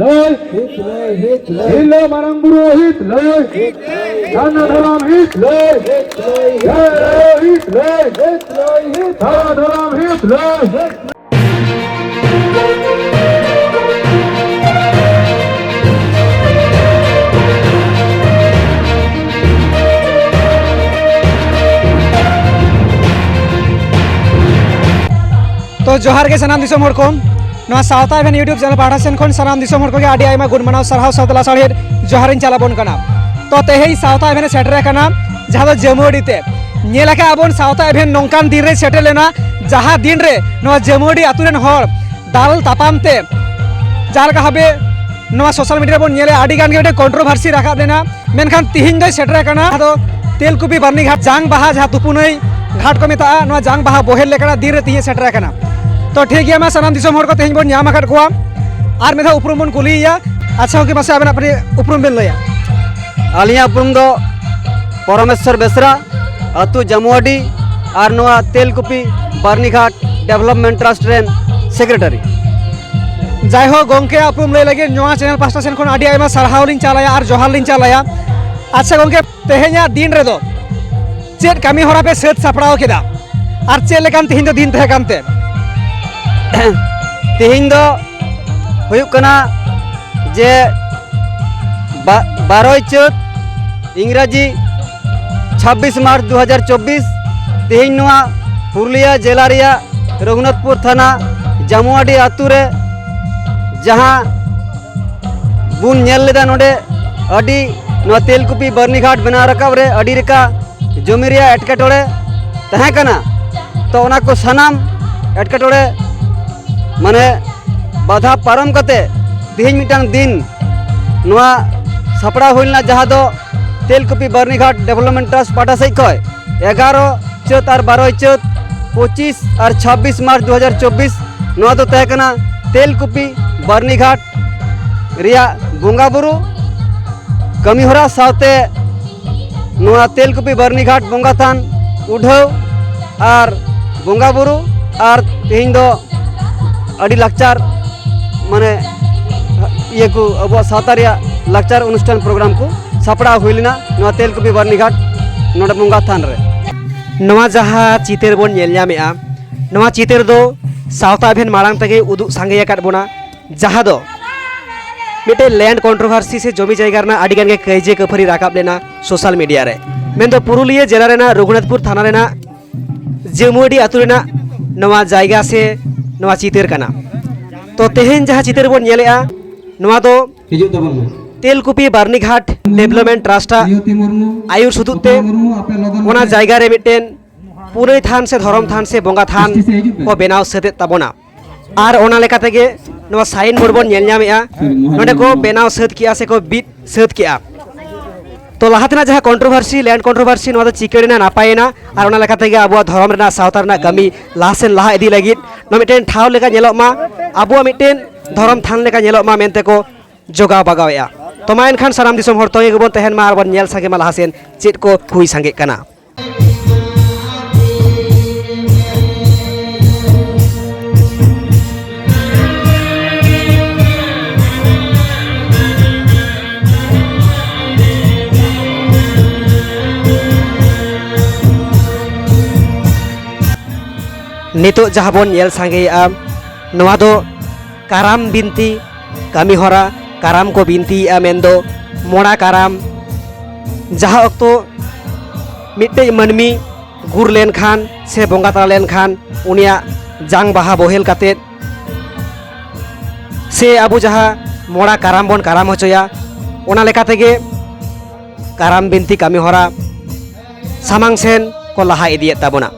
Hitler, Hitler, Hitler, Hitler, Marang Buru Hitler, Hitler, Dana Dharam Hitler, Hitler, Hitler, Hitler, Hitler, Dana Dharam Hitler. तो जोहार के सनाम दिसोम हर को नवा सावता even YouTube channel पाठा सेन खन सनाम दिसोम हर को आडी आयमा गुड मनाव सरहाव सावतला साहेर जोहारिन चालाबोन कना तो तेहेई सावता इवेन सेटर कना जहां दो जमुडी ते नेलाका आबोन सावता इवेन नोंकान दिन रे सेटर लेना जहां दिन रे नवा जमुडी आतुरेन हर दाल तापाम ते जार का हबे नवा सोशल मीडिया बोन नेले आडी गान के कंट्रोवर्सी रखा देना मेनखान तिहिन दो सेटर कना तो तेलकुपी बरनी घाट जांग बाहा जहां तुपुनई घाट को मेता नवा जांग बाहा बोहेल लेकना दिन रे तिहि सेटर कना तो ठीक है मैं सनाम दिसोम हर को तेहिन बोन ᱧᱟᱢ आकाद कोआ आर मेधा उपरुम बोन कुलिया अच्छा कि मासे आबेन अपनी उपरुम बेन लया आलिया उपरुम दो परमेश्वर बेसरा अतु जमुआडी आर नोआ तेलकुपी बारनीघाट डेवलपमेंट ट्रस्ट रेन सेक्रेटरी जाय हो गोंके उपरुम लय लगे नोआ चैनल पास्टा सेन खन आडी आयमा सरहाव लिन चालाया आर जोहार लिन चालाया अच्छा गोंके तेहे냐 दिन रे दो चेट कामी होरा पे सेट सापड़ाव केदा आर चे लेकान तेहिन दो दिन तहे कानते तेहिन दो हुयुक कना जे 12 चैत इंग्राजी 26 मार्च 2024 तेहिन नोआ पुरुलिया जिला रिया रघुनाथपुर थाना जमुआडी आतु रे जहां बुन नेल लेदा नोडे अडी नोआ तेलकुपी बरनीघाट बना रकाब रे अडी रेका जमी रिया एटकेटोड़े तहे कना तो ओना को सनाम एटकेटोड़े माने बाधा पारम कते तिहिन मिटांग दिन नोआ सापड़ा हुइलना जहां दो तेलकुपी बरनीघाट डेवलपमेंट ट्रस्ट पाटा सही खय 11 चैत और 12 चैत 25 और 26 मार्च 2024 नोआ दो तहे कना तेलकुपी बरनीघाट रिया बोंगा बुरु कमी होरा सावते नोआ तेलकुपी बरनीघाट बोंगा थान उढ़ाव और बोंगा बुरु और तिहिन दो अड़ी लाचार माने ये को अब सावता रिया लाचार अनुष्ठान प्रोग्राम को सापड़ा हुइलना नोआ तेलकुपी बरनीघाट नोडे बोंगा थान रे नवा जहां चितेर बोन नेल ᱧᱟᱢᱮᱜᱼᱟ नवा चितेर दो सावता इवेन मारांग तगे उदुग सांगे आकाद बोना जहां दो मिटे लैंड कंट्रोवर्सी से जमी जायगा रना आडी गान के कइजे कफरी राकाब लेना सोशल मीडिया रे मेन दो पुरुलिया जिला रेना रघुनाथपुर थाना रेना जमुडी आतु रेना नवा जायगा से नवा चितेर कना तो तेहेन जहां चितेर बोन नेलेआ नवा दो तेलकुपी बारनीघाट डेवलपमेंट ट्रस्ट आयुर सुदुते ओना जायगा रे मिटेन पुरई थान से धरम थान से बोंगा थान को बेनाव सते ताबोना आर ओना लेका तेगे नवा साइन बोर्ड बोन नेल ᱧᱟᱢᱮᱜᱼᱟ नोडे को बेनाव सत किया से को बीट सत किया तो लहातना जहां कंट्रोवर्सी लैंड कंट्रोवर्सी नवा दो चिकेना नापायना आर ओना लेका तेगे आबुआ धरम रेना सावता रेना कमी लासेन लहा इदी लागित न मिटेन ठाव लेका नेलोग मा आबुआ मिटेन धरम थान लेका नेलोग मा मेनते को जोगाव बागावेआ तो मा एनखान सनाम दिसोम हर तोगे गबन तहेन मा आरबन नेल सांगे मा लाहासेन चेट को हुई सांगे कना नितो जहां बोन नेल सांगेआ नवा दो काराम बिनती कमी होरा काराम को बिनती मेन्दो मोड़ा काराम जहां अक्तो मिट्टे मनमी गुर लेन खान से बोंगा तला लेन खान उनिया जांग बाहा बोहेल काते से अबु जहां मोड़ा काराम बोन काराम होचोया ओना लेका तेगे काराम बिनती कमी होरा सामांग सेन को लहा इदिये ताबोना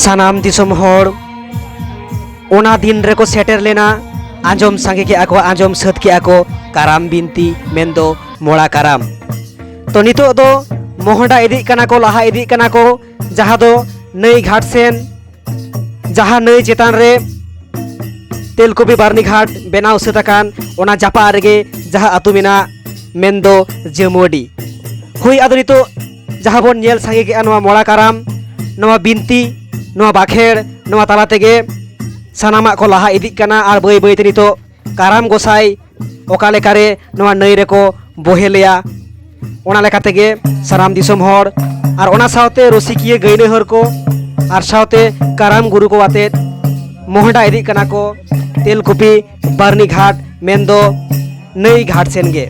सानाम दिसोम हर ओना दिन रेको सेटर लेना आंजम सांगे के आको आंजम सत के आको काराम बिनती मेंदो मोड़ा काराम तो नितो दो मोहडा इदी कना को लाहा इदी कना को जहाँ दो नई घाट सेन जहाँ नई चेतान रे तेलकुपी बारनी घाट बेनाव सताकान ओना जापा रेगे जहाँ आतु मेना मेंदो जमुडी हुई आदो नितो जहाँ बोन नेल सांगे के नवा मोड़ा काराम नवा बिनती नवा बाखेड़ नवा ताला तेगे सानामा को लाहा इदी कना आर बई बई ते नितो काराम गोसाई ओका लेकारे नवा नई रेको बोहेलिया ओना लेका तेगे सानाम दिसोम हर आर ओना सावते रसिकिये गईने हर को आर सावते काराम गुरु को आते मोहडा इदी कना को तेलकुपी बारनी घाट मेंदो नई घाट सेनगे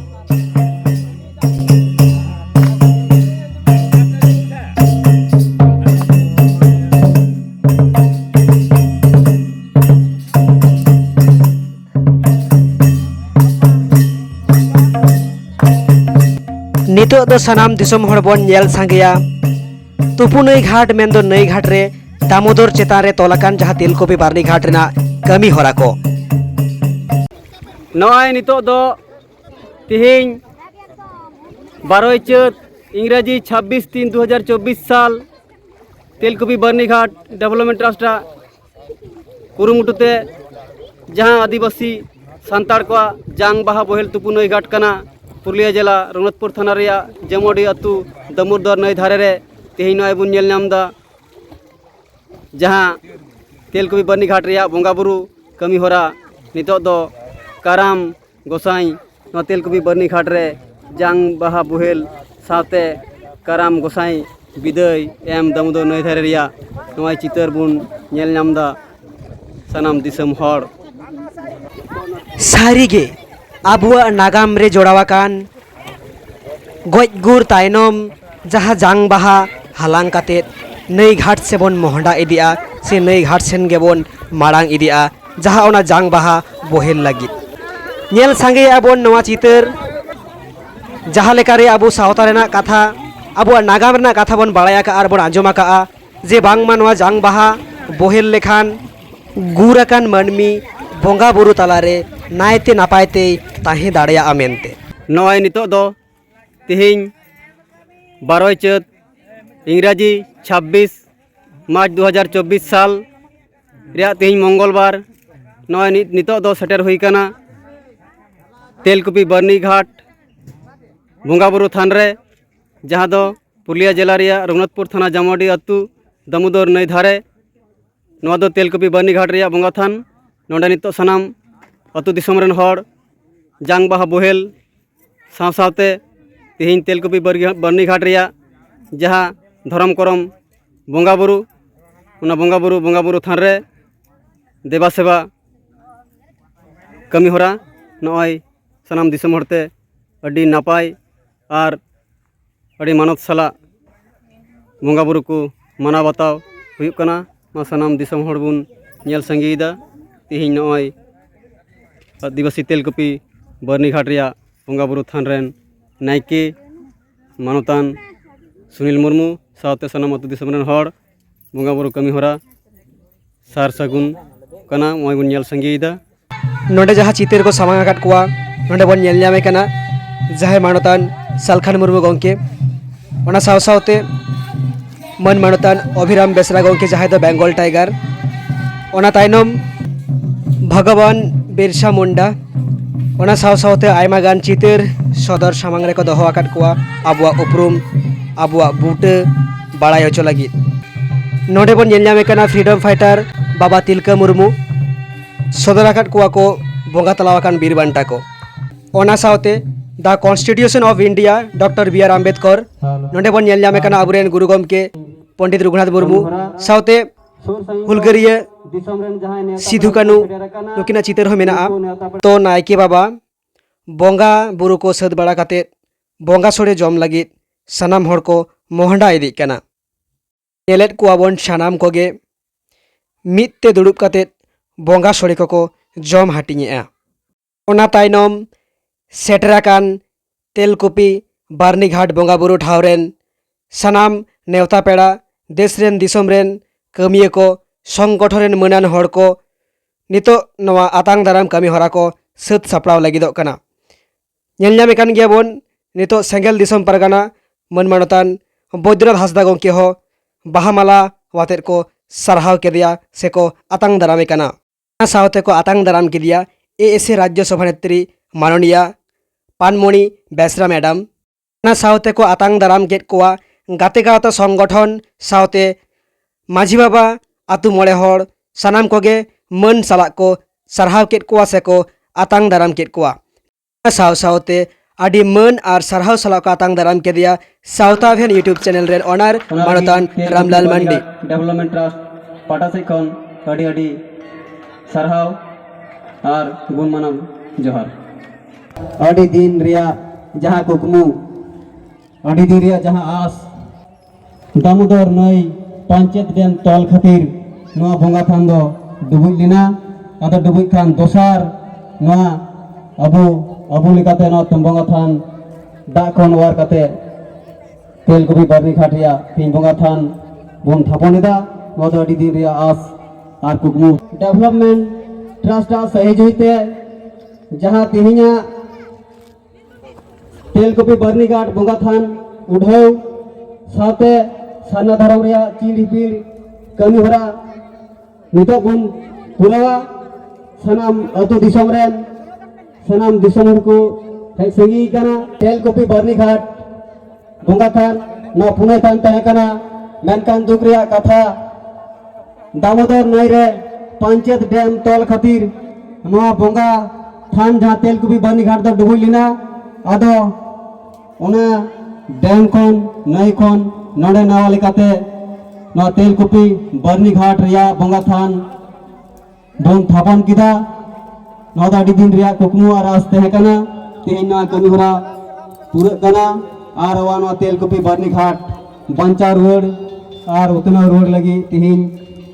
नितो दो सानाम दिसोम हर बोन नेल सांगेया तुपु नई घाट मेंदो नई घाट रे दामोदर चेतान रे तोलाकान जहाँ तेलकुपी बारनी घाट रेना कमी होरा को नॉय नितो दो तिहिं 12 चैत इंग्राजी 26/3/2024 साल तेलकुपी बारनी घाट डेवलपमेंट ट्रस्ट कुरुमुटुते जहाँ आदिवासी सांताड़ को जांग बाहा बोहेल तुपु नई घाट कना पुरुलिया जिला रघुनाथपुर थाना रिया जमोडी अतु दमुरदर नई धारे रे तेहिं नॉय बुन नेल नामदा जहाँ तेलकुपी बारनी घाट रिया बोंगा बुरु कमी होरा नितो दो काराम गोसाई नवा तेलकुपी बारनी घाट रे जांग बाहा बोहेल साथे काराम गोसाई बिदय एम दामोदर नई धारे रिया नवा चितर बुन नेल नामदा सानाम दिसोम हर सारिगे आबुआ नागाम रे जोड़ावाकान गज गुर तायनम जहाँ जांग बाहा हालांग काते नई घाट से बोन मोहडा इदिया से नई घाट सेन गे बोन माड़ांग इदिया जहाँ ओना जांग बाहा बोहेल लगी नेल सांगे बोन नवा चितर जहाँ लेकारे आबु सावता रेना कथा आबुआ नागाम रेना कथा बोन बाड़ाया का आर बोन आंजमा का जे बांगमा नवा जांग बाहा बोहेल लेखान गुराकान मनमी बोंगा बुरु तालारे नायते नापायते ताहे दाड़िया मेनते नॉय नितो दो तिहिं 12 चैत इंग्राजी 26 मार्च 2024 साल रिया तिहिं मंगलबार नॉय नितो दो सेटर हुई कना तेलकुपी बारनी घाट बोंगा बुरु थान रे जहाँ दो पुरुलिया जिला रिया रघुनाथपुर थाना जमोडी अतु दामोदर नई धारे नवा दो तेलकुपी बारनी घाट रिया बोंगा थान नोंडे नितो सानाम अतु दिसोम रेन हर जांग बाहा बोहेल सावते तिहिं तेलकुपी बारनी घाट रिया जहाँ धरम करम बोंगा बुरु उना बोंगा बुरु थान रे देवा सेवा कमी होरा नॉय सानाम दिसोम हरते अडी नापाय आर अडी मानत साला बोंगा बुरु को माना बताव हुयुक कना मा सानाम दिसोम हर बुन नेल संगीदा तिहिं नॉय आदिवासी तेलकुपी बारनी घाट रिया बोंगा बुरु थान रेन नायके मानतान सुनील मुर्मू सावते सानाम अतु दिसोम रेन हर बोंगा बुरु कमी होरा सार सगुन कना मोय बुन नेल संगीदा नोंडे जहाँ चितर को सामांग आकाट कुआ नोंडे बोन नेल ᱧᱟᱢᱮ कना जहाँ मानतान सालखान मुर्मू गंके ओना साव सावते मन मानतान अभिराम बेसरा गंके जहाँ दो बेंगल टाइगर ओना तायनम भगवान बिरसा मुंडा ओना साव सावते आयमा गान चितर सदर सामांग रे को दोहो आकाट कुआ आबुआ उपरुम आबुआ बूटे बाड़ाय होचो लगी नोंडे बोन नेल ᱧᱟᱢᱮ कना फ्रीडम फाइटर बाबा तिलका मुर्मू सदर आकाट कुआ को बोंगा तलावाकान बीर बांटा को ओना सावते the Constitution of India doctor B R Ambedkar नोंडे बोन नेल ᱧᱟᱢᱮ कना आबुरेन गुरु गमके पंडित रघुनाथ मुर्मू सावते हुलगरिया सिधु कानू नुकिना चितर हो मेना तो नायके बाबा बोंगा बुरु को सद बड़ा काते बोंगा सोड़े जम लगी सानाम हर को मोहडा इदी कना नेलेट कुआबन सानाम कोगे मित्ते दुड़ुब काते बोंगा सोड़े को जम हाटिङेआ ओना तायनम सेटराकान तेलकुपी बारनी घाट बोंगा बुरु ठावरेन सानाम नेवता पेड़ा देश रेन दिसोम रेन कमिया को संगठन मनान हड़ को नितो नवा आतांग दाराम कमी हरा को सत सापड़ाव लगिदोग कना। नेल ᱧᱟᱢᱮ ᱠᱟᱱ ᱜᱮᱭᱟᱵᱚᱱ ᱱᱤᱛᱚᱜ ᱥᱮᱸᱜᱮᱞ ᱫᱤᱥᱚᱢ ᱯᱟᱨᱜᱟᱱᱟ ᱢᱟᱹᱱ ᱢᱟᱱᱚᱛᱟᱱ ᱵᱳᱭᱫᱨᱟᱛ ᱦᱟᱸᱥᱫᱟ ᱜᱚᱢᱠᱮ ᱦᱚᱸ ᱵᱟᱦᱟ ᱢᱟᱞᱟ ᱣᱟᱛᱮᱫ को सारहाव केदिया सेको आतांग दारामे कना। सावते को आतांग दाराम केदिया एएसए राज्य सभा नेत्री माननीय पानमणि बेसरा मैडम। सावते को आतांग दाराम केद कोआ गाते गावता संगठन सावते माझी बाबा आतु मोड़े हड़ सानाम कोगे मन साला को सारहाव केद कोआ सेको आतांग दाराम केद कोआ। साव सावते आदि मन और सारहाव साला को आतांग दाराम केदिया साउथ अभियान यूट्यूब चैनल रेन ऑनर मानोतान रामलाल मंडी डेवलपमेंट ट्रस्ट पाटा से खन अड़ी अड़ी सारहाव और गुण मानव जोहार। अड़ी दिन रिया जहाँ कुकमु अड़ी दिन रिया जहाँ आस दामोदर नई पंचायत डैम तल खातिर नवा बोंगा थान दो डुबुज लिना आदा डुबुज खान दोसार नवा अबु अबु लिकाते नवा तंबोंगा थान दा खन वार काते तेलकुपी बारनी घाटिया तीन बोंगा थान बन थापनेदा नवा अड़ी दिन रिया आस और कुकमु डेवलपमेंट ट्रस्ट सहयोगिते जहाँ तिहिना तेलकुपी बारनी घाट बोंगा थान उठाव साथे साना धर्म रिया चीर हिपिर कमी हरा नितो बन पुरावा सनाम अतु दिसम रेन सनाम दिसम को हेज संगी कना तेलकुपी बारनी घाट बोंगा थान ना पुने थान तहे कना मेनकान दुख रिया कथा दामोदर नई रे पंचायत डैम तल खातिर नवा बोंगा थान जहाँ तेलकुपी बारनी घाट दो डुबुज लिना आदो ओना डैम खन नई खन नोडे नावा लेकाते नवा तेलकुपी बारनी घाट रिया बोंगा थान बन थापन किदा नवा दा अडी दिन रिया कुकमु और आस तहे कना तेहेन नवा कमी हरा पूरा कना और वा नवा तेलकुपी बारनी घाट बंचा रोड और उतना रोड लगी तेहेन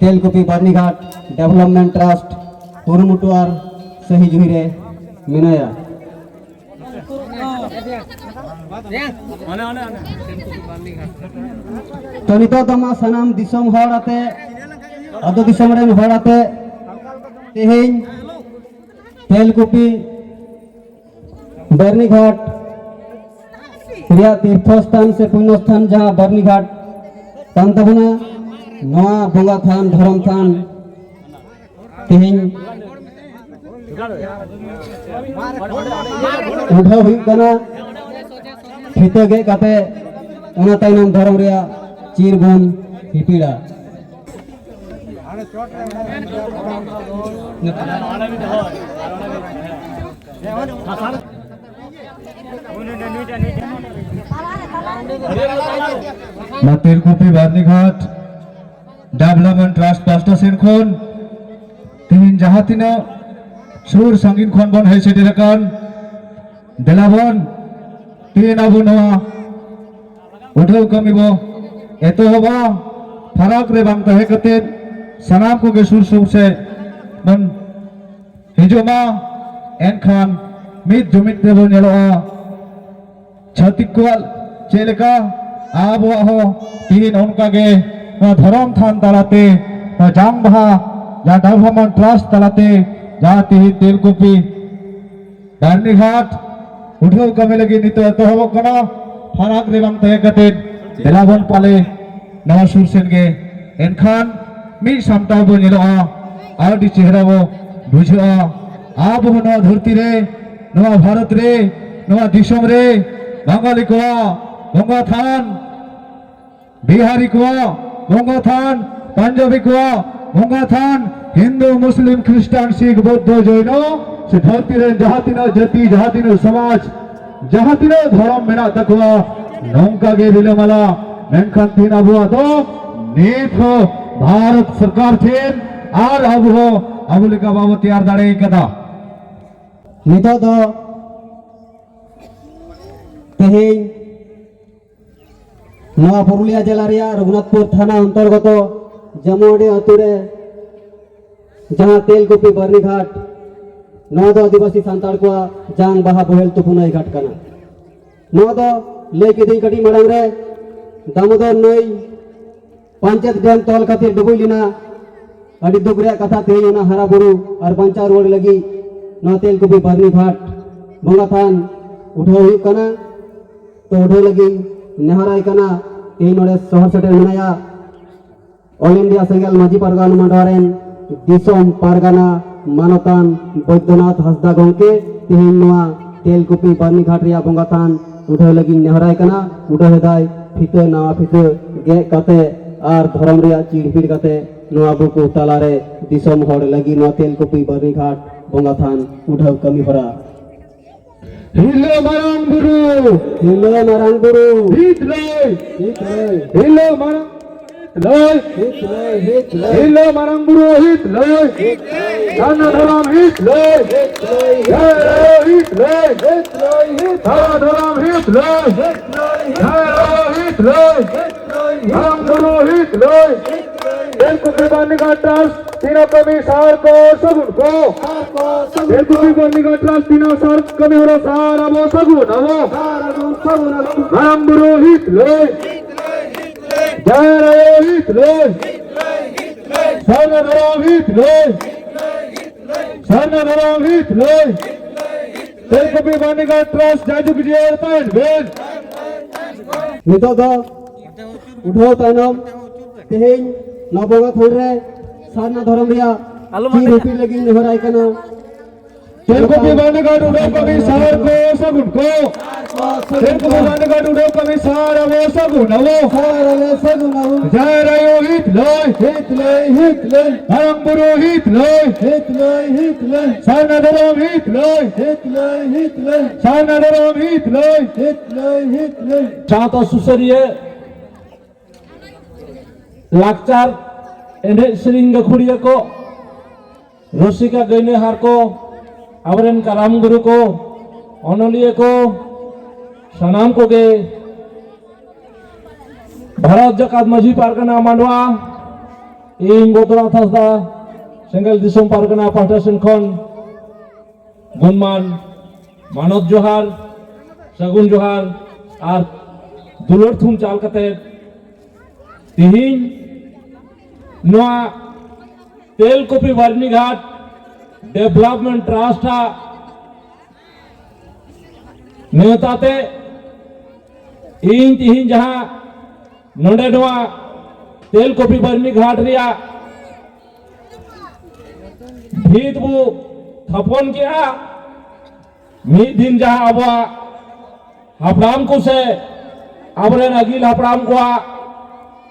तेलकुपी बारनी घाट डेवलपमेंट ट्रस्ट कुरुमुटु और सही जुहिरे मिनाया। तो नितो दमा सनाम दिसम हड़ाते अदो दिसम रेन हड़ाते तेहेन तेलकुपी बारनी घाट रिया तीर्थस्थान से पुण्यस्थान जहाँ बारनी घाट तान तबना नवा बोंगा थान धर्म थान तेहेन उठाव हुई कना खेते गे काते उना ताइनम धर्म रिया चीर बन हिपिड़ा ना तेलकुपी बारनी घाट डेवलपमेंट ट्रस्ट पास्टा सेन खन तीन जहाँ तीना सुर संगीन खन बन है सेटे रकान देलाबन तीन अबु नवा उठाव कमी बो एतो हवा फराक रे बांग तहे कते सनाम को के सुर सुर से बन हिजुमा एनखान मित जुमित रे बन नेलोआ छतिक कोल चेलेका आबो हो तीन उनका के धर्म थान तलाते जांग बहा जा डेवलपमेंट ट्रस्ट तलाते जहाँ तीन तेलकुपी बारनी घाट उठाव कमी लगी नितो एतो हवा कना फराक रे बांग तहे कते देलाबन पाले नवा सुर सेन के एनखान मी सामटाव बो नेलोआ आदि चेहरा बो बुझा आबो नवा धरती रे नवा भारत रे नवा दिसम रे बांगाली को बोंगा थान बिहारी को बोंगा थान पंजाबी को बोंगा थान हिंदू मुस्लिम ख्रिस्टान सिख बौद्ध जैन से धरती रे जहाँ तीन जाति जहाँ तीन समाज जहाँ तीन धर्म मेना तकवा नौका गे रिलेमाला मेनखान तीन अबुआ तो नीत हो भारत सरकार थेन और अब हो अब लेका बाबू तैयार दाड़े कदा नितो दो तेहेन नवा पुरुलिया जिला रिया रघुनाथपुर थाना अंतर्गत जमुआडी अतुरे जहाँ तेलकुपी बारनी घाट नवा दो आदिवासी सांताड़ को जांग बाहा बोहेल तुपुनाई घाट कना नवा दो लई किदिन कटी मड़ांग रे दामोदर नई पंचायत डैम तोल खातिर डुबुई लेना अड़ी दुख रे कथा तेज हरा बुरु और बंचा रोड लगी तेलकुपी बरनी घाट बंगा थान उठाव हुई कना तो उठाव लगी नेहराय कना तेज नोड़े शहर सेटेल मनाया ऑल इंडिया सेंगल माजी पारगाना मंडवारेन दिसोम पारगाना मानतान बैद्यनाथ हंसदा गंके तेहेन नोआ तेलकुपी बरनी घाट रिया बंगा थान उठाव लगी नेहराय कना उठाव हेदाय फिते नवा फिते गे कते और धर्म रिया चिड़पिड़ कते नोआ बुकु तालारे दिसोम होड़ लगी नोआ तेलकुपी बरनी घाट बंगा थान उठाव कमी हरा हिलो मारांग बुरु हित लय हिलो मारांग लय हिलो मारांग बुरु हित लय धन धरम हित लय हित लय धन धरम हित लय हित लय धरम गुरु हित लय तेलकुपी बरनी घाट ट्रस्ट तीनों कमिश्नर को सगुन को तेलकुपी बरनी घाट ट्रस्ट तीनों सर कमी हो रहा सारा वो सगुन वो धरम गुरु हित लय जय हित लय सन धरम हित लय सन धरम हित लय तेलकुपी बरनी घाट ट्रस्ट जाजू विजय पैन बेन नितो दो उठाव तायनम तेहेन नबंगा थान रे सारना धर्म रिया चिड़पिड़ लगी नेहराय कना तेलकुपी बरनी घाट उठाव कमिश्नर को सगुन को तेलकुपी बरनी घाट उठाव कमिश्नर वो सगुन वो जय हित लय धरम गुरु हित लय सन धरम हित लय सन धरम हित लय सावता सुसरिया लाकचार एने सेरिंग गाखुड़िया को रसिका गैने हार को आवरेन कराम गुरु को अनलिया को सनाम को गे भारत जाकात माझी पारगाना मांडवा इन बैद्यनाथ हांसदा सेंगेल दिसोम पारगाना पाहटा सेन खन गुणमान मानत जोहार सगुन जोहार और दुलर थुम चाल कते तिहिन नोआ तेलकुपी बरनी घाट डेवलपमेंट ट्रस्ट नेताते इन तिहिन जहां नोडे नोआ तेलकुपी बरनी घाट रिया भीत बु थपन किया मिद दिन जहां अबा हापड़ाम को से आवरेन अगिल हापड़ाम को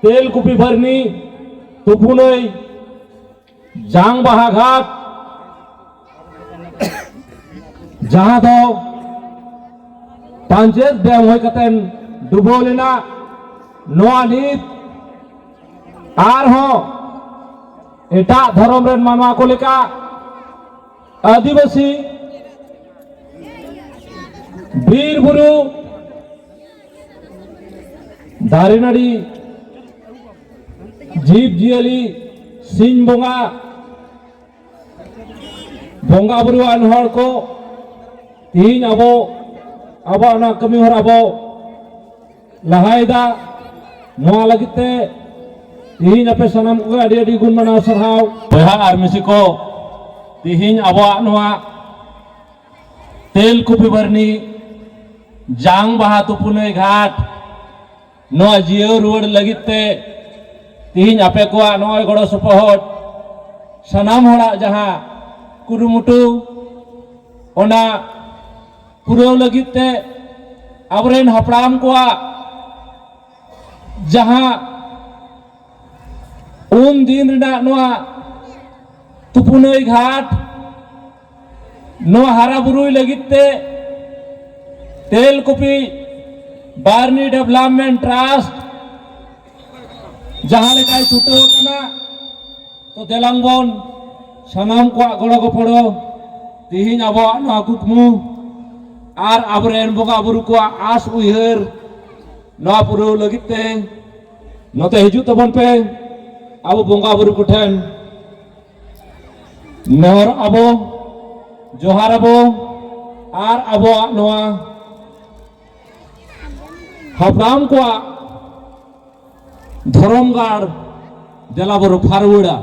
तेलकुपी बरनी तुपुनई जांग बाहा घाट जहां दो पंचायत डैम होय कतेन डुबो लेना नोआ नीत आर हो एटा धर्म रेन मानवा को लेका आदिवासी बीर बुरु दारे नाड़ी जीव जियली सिंह बोंगा बोंगा बुरुआन हर को तीन अबो अबो ना कमी हर अबो लहायदा नोआ लगिते तीन अपे सनम को अड़ी अड़ी गुण मना सरहाव बहा आर्मिसी को तीन अबो नोआ तेलकुपी बरनी जांग बहा तुपुने घाट नोआ जियो रोड लगिते तीन आपे को नोय गड़ो सपोहट सनाम होड़ा जहां कुरुमुटु ओना पुरो लगिते आवरेन हपड़ाम को जहां उन दिन रिना नोआ तुपुनई घाट नोआ हारा बुरुई लगिते तेलकुपी बरनी डेवलपमेंट ट्रस्ट जहां लेकाय छुटो कना तो देलांगबन सनाम को गड़ो गपड़ो तिहिन अब नोआ कुकमु आर आबरेन बोगा बुरु को आस उइहर नोआ पुरो लगिते नोते हिजु तबन पे अब बोंगा बुरु कुठेन नेहर अबो जोहार अबो आर अबो नोआ हापड़ाम को धर्म गाड़ देला बो फारवड़ा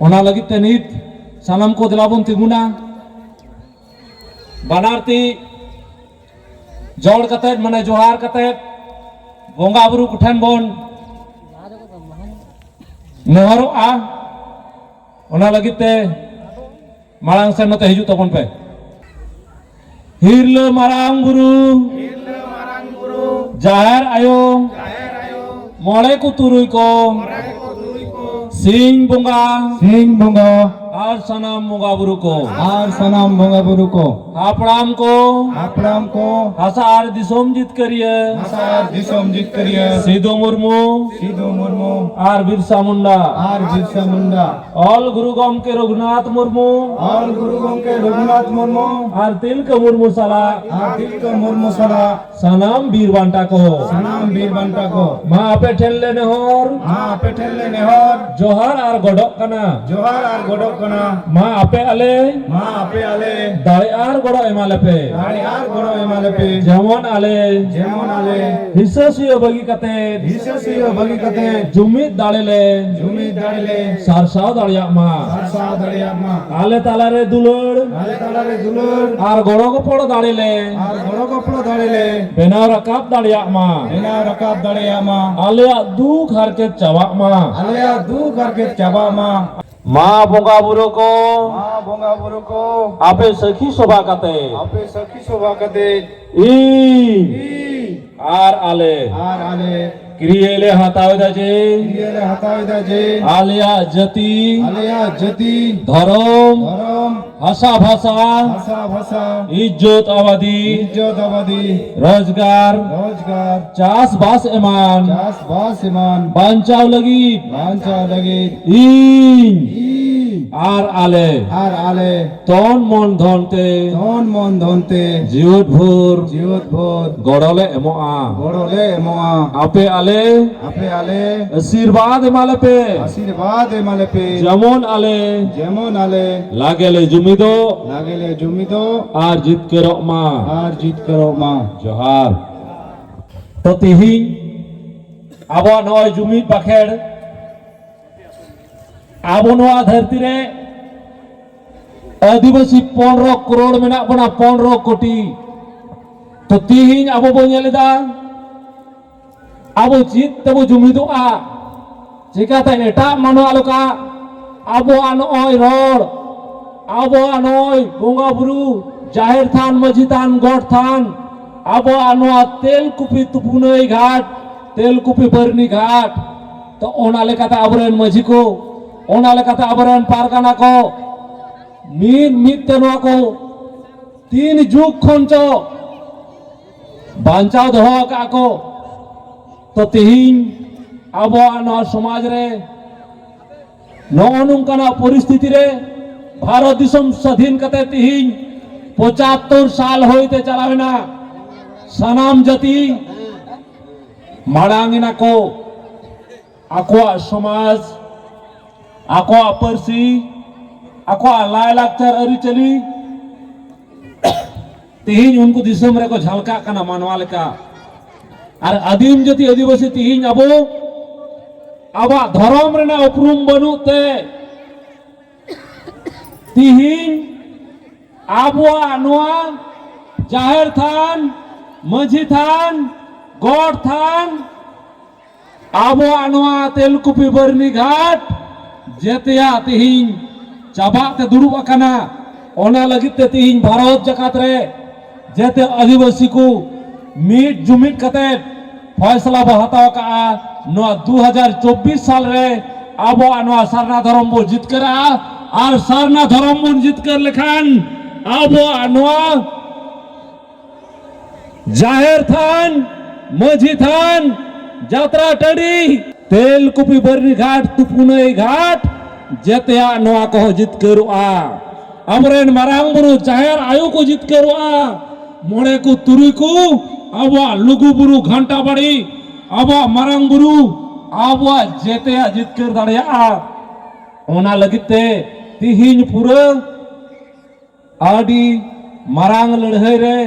ओना लगित ते नित सानाम को देला बोन तिगुना बनारती जोड़ कते माने जोहार कते बोंगा बुरु कुठन बोन नेहरोआ ओना लगित ते मारांग से नते हिजु तबन पे हिरलो मारांग बुरु जाहेर आयो मोड़े को तुरुई को सिंह बुंगा और सनाम बुंगा बुरु को हापड़ाम को हसार दिसोम जित करिए सीधो मुर्मू और बिरसा मुंडा ऑल गुरु गम के रघुनाथ मुर्मू और तिलक मुर्मू साला सनाम बीर बांटा को माँ आपे ठेलले नेहर जोहार और गोडक कना माँ आपे आले दाड़े आर गोड़ो एमाले पे जेमन आले हिस्सो बगी कते जुमिद दाड़े ले सारसाव दाड़िया माँ आले तालारे दुलड़ और गोड़ो को पड़ो दाड़े ले बेनाव रकाब दाड़िया माँ आले दुख हर के चबा माँ बोंगा बुरो को आपे सखी शोभा कते आर आले क्रियेले हतावे दाजे आलिया जति धर्म हसा भाषा इज्जत आबादी रोजगार चास बास एमान बांचाव लगी आर आले तन मन धनते जीवत भोर गड़ले एमोआ आपे आले आशीर्वाद एमाले पे जेमन आले लागेले जुमिदो आर जित करो मा जोहार तो तिहिं आबो नय जुमिद बाखेड़ आबो नोआ धरती रे आदिवासी 15 करोड़ मेना बना 15 कोटी तो तिहिं आबो बो नेलेदा आबो जित तबो जुमिदोआ चिकाते एटा मानो आलोका आबो नय रोड आबो नय बोंगा बुरु जाहिर थान मझी थान गढ़ थान आबो नोआ तेलकुपी तुपुनई घाट तेलकुपी बरनी घाट तो ओना लेकाते आबरेन मझी को ओना लेकाते आबरेन पारगाना को मीत तेनवा को 3 जुग खंचो बांचाव दोहो का को तो तिहिं आबो नोआ समाज रे नोंकाना परिस्थिति रे भारत दिसम स्वाधीन कते तिहिं 75 साल होइते चलावेना सनाम जाति माड़ांगिना को आकोआ समाज आकोआ परसी आकोआ लाय लाक्चर अरिचली तिहिं उनको दिसम रे को झलका कना मानवा लेका और आदिम जाति आदिवासी तिहिं आबा धर्म रेना उपरुम बनुते तिहिं आबुआ नोआ जाहिर थान मझी थान गौड़ थान आबुआ नोआ तेलकुपी बरनी घाट जेतिया तिहिं चाबाते दुरुब अकाना ओना लगित ते तिहिं भारत जकात रे जेते आदिवासी को मीट जुमिट कते फैसला बहताव का नोआ 2024 साल रे आबुआ नोआ सरना धर्म बो जित करा और सरना धर्म बो जित कर लेखान आबुआ नोआ जाहिर थान मझी थान जात्रा टड़ी तेलकुपी बरनी घाट तुपुनई घाट जेतिया नोआ को जित करुआ अमरेन मारांग बुरु जाहिर आयु को जित करुआ मोड़े को तुरुई को आबुआ लुगु बुरु घंटा बड़ी आबुआ मारांग बुरु आबुआ जेतिया जित कर दाड़िया ओना लगिते तिहिं पूरा आडी मारांग लड़ाई रे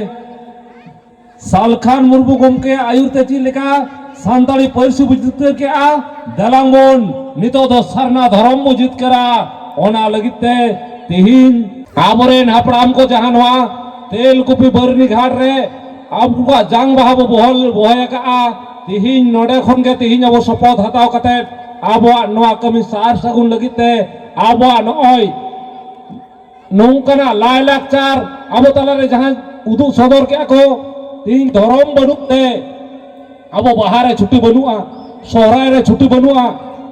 सालखान मुर्मू गमके आयुरते ची लेका सानताड़ी पार्सी बो जितकार केआ देलांग बोन नितो दो सारना धर्म बो जितकारा ओना लगित ते तिहिन आबोरेन हापड़ाम को जहां नोआ तेलकुपी बरनी घाट रे अब को जांग बाहा बो बहल बोहाय का तिहिन नोडे खन के तिहिन अब शपथ हताव कते अब नोआ कमी सार सगुन लगित ते अब नोय नौकना लाय लाकचार अब तलारे जहां उदु सदर के को तिहिन धर्म बनुक ते अब बाहर छुट्टी बनुआ सोहराय रे छुट्टी बनुआ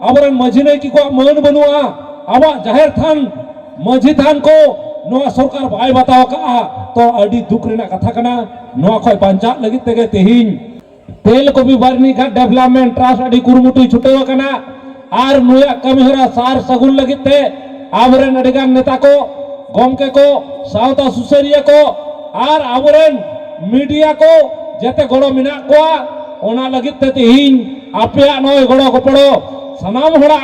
अब माझी ने की को मन बनुआ अब जाहिर थान माझी थान को नोआ सरकार बाय बताव का तो अडी दुख रेना कथा कना नोआ खय बांचा लगित तेगे तिहिन तेलकुपी बरनी घाट डेवलपमेंट ट्रस्ट अडी कुरुमुटु छुटेव कना आर नुया कमी हरा सार सगुन लगित ते आवरेन अडिगान नेता को गोमके को सावता सुसरिया को आर आवरेन मीडिया को जेते गड़ो मिना को ओना लगित ते तिहिन आपेया नय गड़ो गपड़ो सनाम हड़ा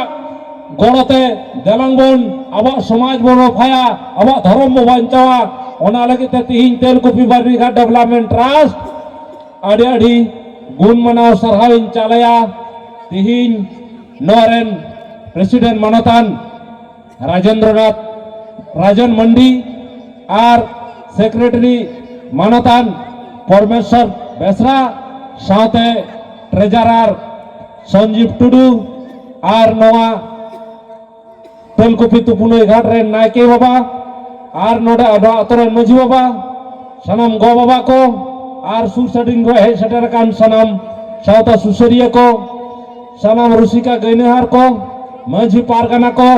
गड़ोते देलांगबन अब समाज बन रफाया अब धर्म बो बांचावा ओना लगित ते तिहिन तेलकुपी बरनी घाट डेवलपमेंट ट्रस्ट अड़ी अड़ी गुण मनाव सरहाविन चालया तिहिन नोरेन प्रेसिडेंट मनोतान राजेंद्रनाथ राजन मंडी आर सेक्रेटरी मनोतान परमेश्वर बेसरा साथे ट्रेजरार संजीव टुडू आर नोआ तेलकुपी तुपुनई घाट रे नायके बाबा आर नोडे अतरे मजी बाबा सनम गो बाबा को आर सुसडिंग को हे सटर कान सनम सावता सुसरिया को सनम रुसिका गैनहार को मजी पारगाना को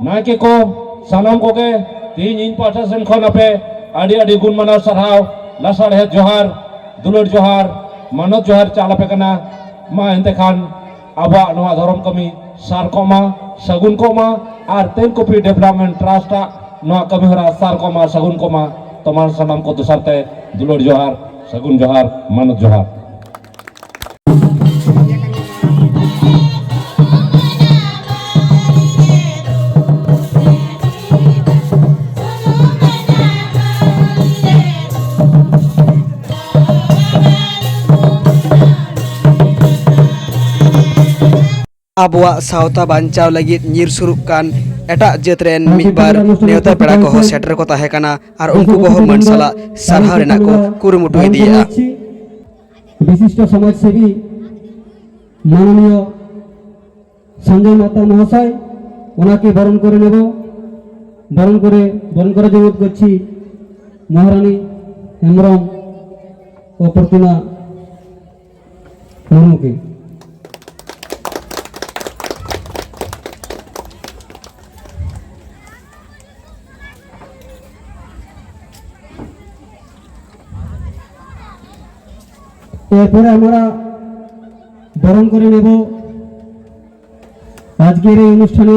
नायके को सनम को के तीन इन पाठा सेन खन अपे आडी आडी गुण मनाव सरहाव लासाड़ हे जोहार दुलड़ जोहार मानत जोहार चालपे कना मा एंते खान आबा नोआ धर्म कमी सार कोमा सगुन कोमा आर तेलकुपी डेवलपमेंट ट्रस्ट नोआ कमी हरा सार कोमा सगुन कोमा तमार सनम को दुसरते दुलड़ जोहार सगुन जोहार मानत जोहार आबुआ सावता बांचाव लगित नीर सुरुक कान एटा जेत रेन मिबार नेवता पेड़ा को सेटर को ताहे काना आर उनको को मनसला सरहा रेना को कुरुमुटु इदिया विशिष्ट समाजसेवी माननीय संजय माता महाशय ओनाके बरण करे नेब बरण करे जरूरत करछि महारानी हेमरम ओ प्रतिमा मुर्मू के এরপরে আমরা বরণ করে নেব আজকের এই অনুষ্ঠানে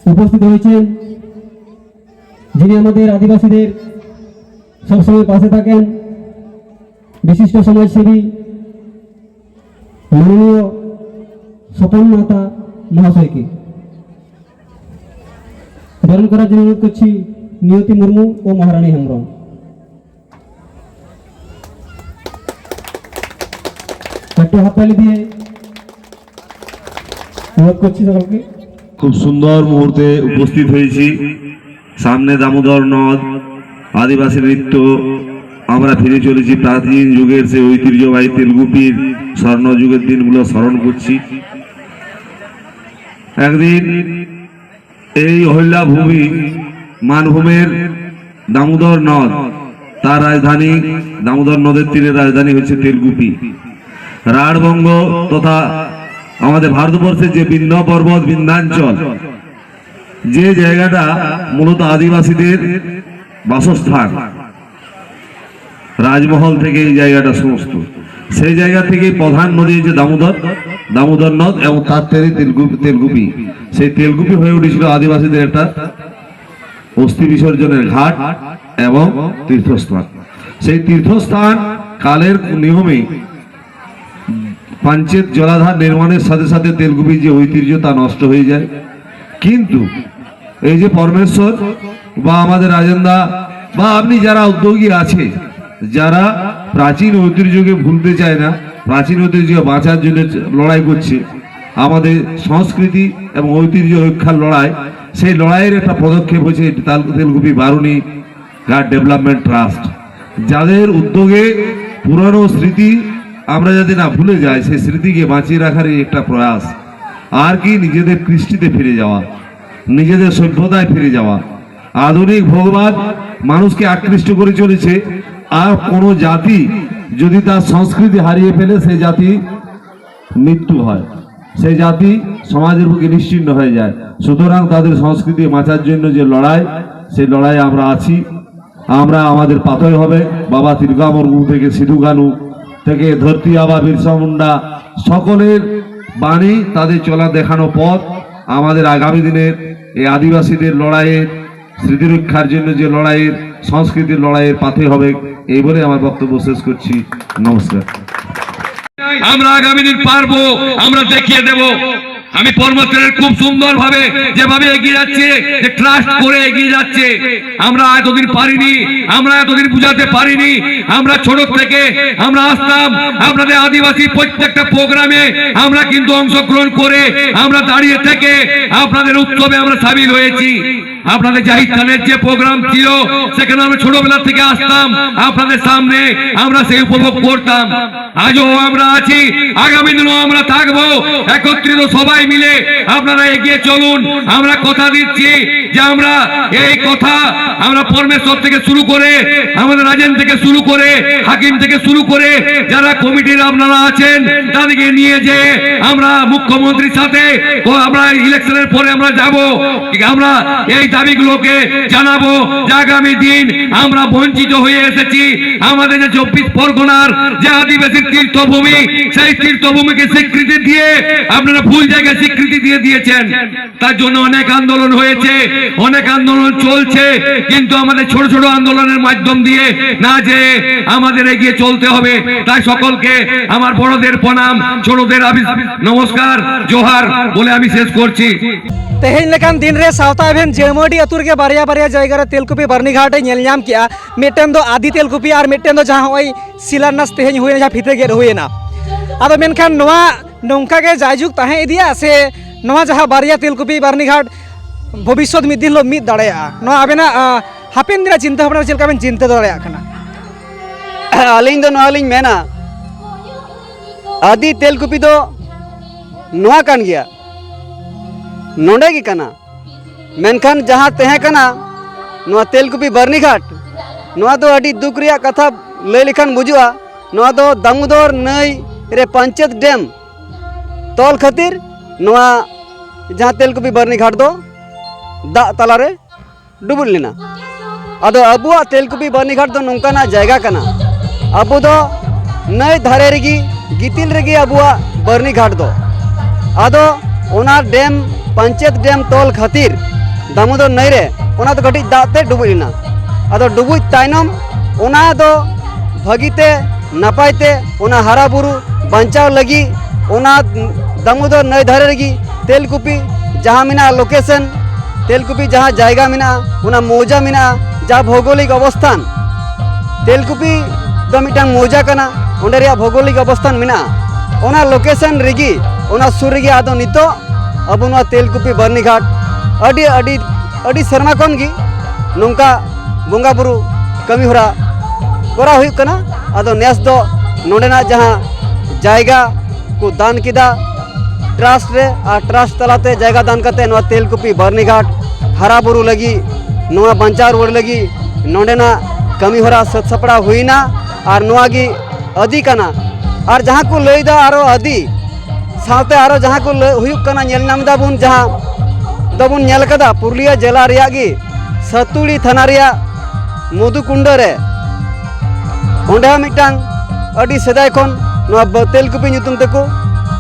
উপস্থিত হয়েছেন যিনি আমাদের আদিবাসীদের সবসময় পাশে থাকেন বিশিষ্ট সমাজসেবী মাননীয় স্বপন মাতা মহাশয়কে বরণ করার জন্য অনুরোধ করছি নিয়তি মুর্মু ও মহারানী হেমব্রম। খুব সুন্দর মুহূর্তে উপস্থিত হয়েছি সামনে দামোদর নদ আদিবাসী নৃত্য আমরা ফিরে চলেছি প্রাচীন যুগের সেই ঐতিহ্যবাহী তেলকুপির স্বর্ণ যুগের দিনগুলো স্মরণ করছি একদিন এই অহল্যা ভূমি মানভূমের দামোদর নদ তার রাজধানী দামোদর নদের তীরে রাজধানী হচ্ছে তেলকুপি রাঢ়বঙ্গ তথা আমাদের ভারতবর্ষের যে বিন্ধ্য পর্বত বিন্ধ্যাঞ্চল যে জায়গাটা মূলত আদিবাসীদের বাসস্থান রাজমহল থেকে এই জায়গাটা সমস্ত সেই জায়গা থেকে প্রধান নদী যে দামোদর নদ এবং তার তীরে তেলকুপি সেই তেলকুপি হয়ে উঠেছিল আদিবাসীদের একটা অস্থি বিসর্জনের ঘাট এবং তীর্থস্থান সেই তীর্থস্থান কালের নিয়মে পাঞ্চেত জলাধার নির্মাণের সাথে সাথে তেলকুপির যে ঐতিহ্য তা নষ্ট হয়ে যায় কিন্তু এই যে পরমেশ্বর বা আমাদের রাজেন্দা বা আপনি যারা উদ্যোগী আছে যারা প্রাচীন ঐতিহ্যকে ভুলতে চায় না প্রাচীন ঐতিহ্য বাঁচার জন্য লড়াই করছে, আমাদের সংস্কৃতি এবং ঐতিহ্য রক্ষার লড়াই, সেই লড়াইয়ের একটা পদক্ষেপ হচ্ছে তেলকুপি বারুণী ঘাট ডেভেলপমেন্ট ট্রাস্ট, যাদের উদ্যোগে পুরনো স্মৃতি আমরা যাতে না ভুলে যাই, সেই স্মৃতিকে বাঁচিয়ে রাখার এই একটা প্রয়াস। আর কি নিজেদের কৃষ্টিতে ফিরে যাওয়া, নিজেদের সভ্যতায় ফিরে যাওয়া। আধুনিক ভোগবাদ মানুষকে আকৃষ্ট করে চলেছে, আর কোনো জাতি যদি তার সংস্কৃতি হারিয়ে ফেলে সেই জাতি মৃত্যু হয়, সেই জাতি সমাজের বুকে নিশ্চিহ্ন হয়ে যায়। সুতরাং তাদের সংস্কৃতি বাঁচার জন্য যে লড়াই, সেই লড়াইয়ে আমরা আছি। আমরা আমাদের পাথর হবে বাবা তিলকা মুর্মু থেকে সিধু কানু থেকে ধরতি আবা বিরসা মুন্ডা, সকলের বাণী, তাদের চলা দেখানো পথ আমাদের আগামী দিনের এই আদিবাসীদের লড়াইয়ের স্মৃতি রক্ষার জন্য যে লড়াইয়ের সংস্কৃতির লড়াইয়ের পাথে হবে। এই বলে আমার বক্তব্য শেষ করছি। নমস্কার। আমরা আগামী দিন পারবো, আমরা দেখিয়ে দেব। আমি পরমাত্রের খুব সুন্দর ভাবে যেভাবে এগিয়ে যাচ্ছে, যে ট্রাস্ট করে এগিয়ে যাচ্ছে, আমরা এতদিন পারিনি, আমরা এতদিন বুঝাতে পারিনি। আমরা ছোট থেকে আমরা আসতাম আপনাদের আদিবাসী প্রত্যেকটা প্রোগ্রামে, আমরা কিন্তু অংশগ্রহণ করে আমরা দাঁড়িয়ে থেকে আপনাদের উৎসবে আমরা সামিল হয়েছি। আপনাদের জাহিদ খানের যে প্রোগ্রাম ছিল সেখানে আমরা ছোটবেলা থেকে আসতাম আপনাদের সামনে, আমরা সেই উপভোগ করতাম। আজও আমরা আছি, আগামী দিনও আমরা থাকবো। একত্রিত সবাই মিলে আপনারা এগিয়ে চলুন। আমরা কথা দিচ্ছি যে আমরা এই কথা আমরা পরমেশ্বর থেকে শুরু করে, আমাদের রাজেন থেকে শুরু করে, হাকিম থেকে শুরু করে যারা কমিটির আপনারা আছেন তাদেরকে নিয়ে যে আমরা মুখ্যমন্ত্রীর সাথে আমরা ইলেকশনের পরে আমরা যাব, আমরা এই দাবিগুলোকে জানাবো যে আগামী দিন আমরা বঞ্চিত হয়ে এসেছি। আমাদের যে 24 পরগনার যে আদিবাসী তীর্থভূমি, সেই তীর্থভূমিকে স্বীকৃতি দিয়ে আপনারা ভুল জায়গায় স্বীকৃতি দিয়ে দিয়েছেন। তার জন্য অনেক আন্দোলন হয়েছে, অনেক আন্দোলন চলছে, কিন্তু আমাদের ছোট ছোট আন্দোলনের মাধ্যম দিয়ে না যে আমাদের এগিয়ে চলতে হবে। তাই সকলকে আমার বড়দের প্রণাম, ছোটদের নমস্কার, জোহার বলে আমি শেষ করছি। तेहन लेकान दिन रे सावता एभेन जेमोडी अतुर के बारिया बारिया जायगा रे तेलकुपी बरनी घाट नेल नाम किया। मिटेन दो आदि तेलकुपी और मिटेन दो जहां ओई शिलान्यास तेहन हुए जहां फिते गेट हुए ना। आदो मेनखान नोआ नोंका के जायजुग ताहे इदिया से नोआ जहां बारिया तेलकुपी बरनी घाट भविष्य मिद दिन लो मिद दाड़ेया। नोआ आबेना हापेन दिन चिंता भावना चलका बेन चिंता दाड़ेया कना। अलिंग दो नोआ लिंग मेना आदि तेलकुपी दो नोआ कान गया नोंडे की कना। मेनखान जहाँ तहे कना नोआ तेलकुपी बरनी घाट, नोआ दो अडी दुख रिया कथा लय लेखान बुजुआ। नोआ दो दामोदर नई रे पंचायत डैम तोल खातिर नोआ जहाँ तेलकुपी बरनी घाट दो दा तलारे डुबुल लेना। अदो अबुआ तेलकुपी बरनी घाट दो नोंकाना जायगा कना। अबु दो नई धारे रेगी गितिल रेगी अबुआ बरनी घाट दो। अदो ओना डैम पंचायत डैम तोल खातिर दामोदर नई रे ओना तो कटी दाते डुबुलिना। अदो डुबुज तायनम ओना दो भगीते नपायते ओना हारा बुरु बांचाव लगी ओना दामोदर नई धारे रगी तेलकुपी जहाँ मिना लोकेशन, तेलकुपी जहाँ जायगा मिना ओना मौजा मिना जहाँ भौगोलिक अवस्थान। तेलकुपी दो मिटांग मौजा कना, ओंडे रिया भौगोलिक अवस्थान मिना ओना लोकेशन रेगी ओना सुर रेगी। आदो नितो अब नोआ तेलकुपी बरनी घाट अडी अडी अडी शर्मा कौन गी नोंका बोंगा बुरु कमी होरा कोरा हुई कना। आदो नेस दो नोडेना जहाँ जायगा को दान किदा ट्रास्ट रे आ ट्रास्ट तलाते जायगा दान करते नोआ तेलकुपी बरनी घाट हरा बुरु लगी नोआ बंचार रोड लगी नोडेना कमी होरा सत्सपड़ा हुई ना। और नोआ गी अदी कना और जहाँ को लईदा आरो अदी साथे आरो जहाँ को हुयुक कना नेल नामदा बुन जहाँ दबुन नेल कदा पुरुलिया जिला रिया गी सतुड़ी थाना रिया मधुकुंड रे ओंडे मिटांग अडी सेदाय खन नोआ तेलकुपी ᱧᱩᱛᱩᱢ तेको